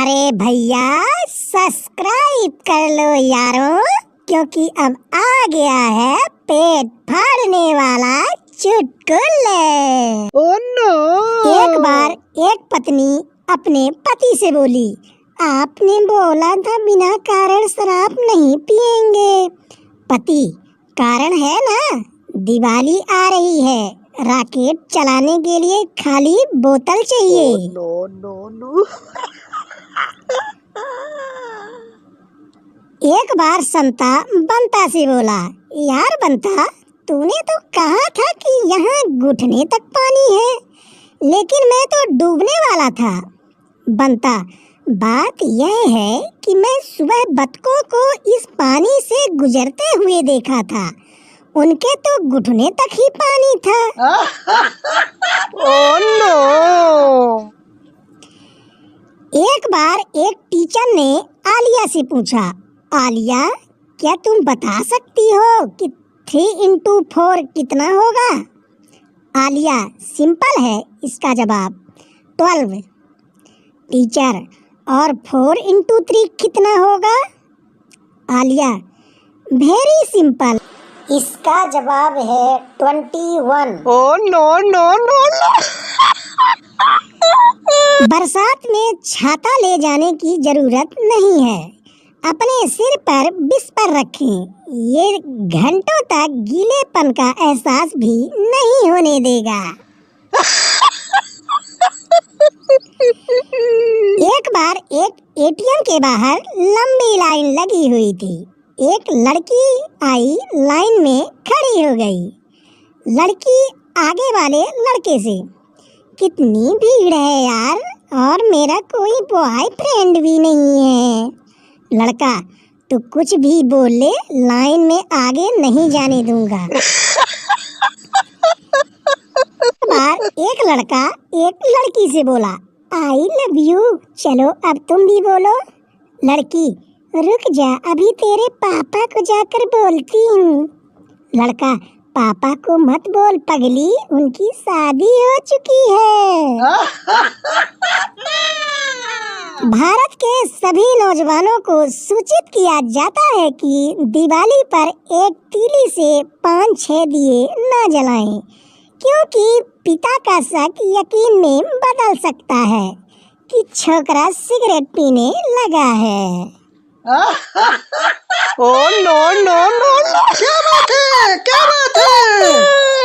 अरे भैया सब्सक्राइब कर लो यारों, क्योंकि अब आ गया है पेट फाड़ने वाला चुटकुले। Oh no! एक बार एक पत्नी अपने पति से बोली, आपने बोला था बिना कारण शराब नहीं पिएंगे। पति, कारण है ना, दिवाली आ रही है, रॉकेट चलाने के लिए खाली बोतल चाहिए। No no no. एक बार संता बंता से बोला, यार बंता, तूने तो कहा था कि यहाँ घुटने तक पानी है, लेकिन मैं तो डूबने वाला था। बंता, बात यह है कि मैं सुबह बतखों को इस पानी से गुजरते हुए देखा था, उनके तो घुटने तक ही पानी था। Oh no! एक बार एक टीचर ने आलिया से पूछा, आलिया, क्या तुम बता सकती हो कि 3 into 4 कितना होगा? आलिया, सिंपल है इसका जवाब, 12। टीचर, और 4 into 3 कितना होगा? आलिया, वेरी सिंपल, इसका जवाब है 21। Oh no no no no! बरसात में छाता ले जाने की जरूरत नहीं है, अपने सिर पर बिस्तर रखें, ये घंटों तक गीलेपन का एहसास भी नहीं होने देगा। एक बार एक एटीएम के बाहर लंबी लाइन लगी हुई थी। एक लड़की आई, लाइन में खड़ी हो गई। लड़की आगे वाले लड़के से, कितनी भीड़ है यार, और मेरा कोई बॉयफ्रेंड भी नहीं है। लड़का, तू कुछ भी बोल ले, लाइन में आगे नहीं जाने दूंगा। एक बार एक लड़का एक लड़की से बोला, आई लव यू, चलो अब तुम भी बोलो। लड़की, रुक जा, अभी तेरे पापा को जाकर बोलती हूँ। लड़का, पापा को मत बोल पगली, उनकी शादी हो चुकी है। भारत के सभी नौजवानों को सूचित किया जाता है कि दिवाली पर एक तीली से 5-6 दिए न जलाएं, क्योंकि पिता का शक यकीन में बदल सकता है कि छोकरा सिगरेट पीने लगा है। Oh no no no no! क्या बात है? क्या बात है?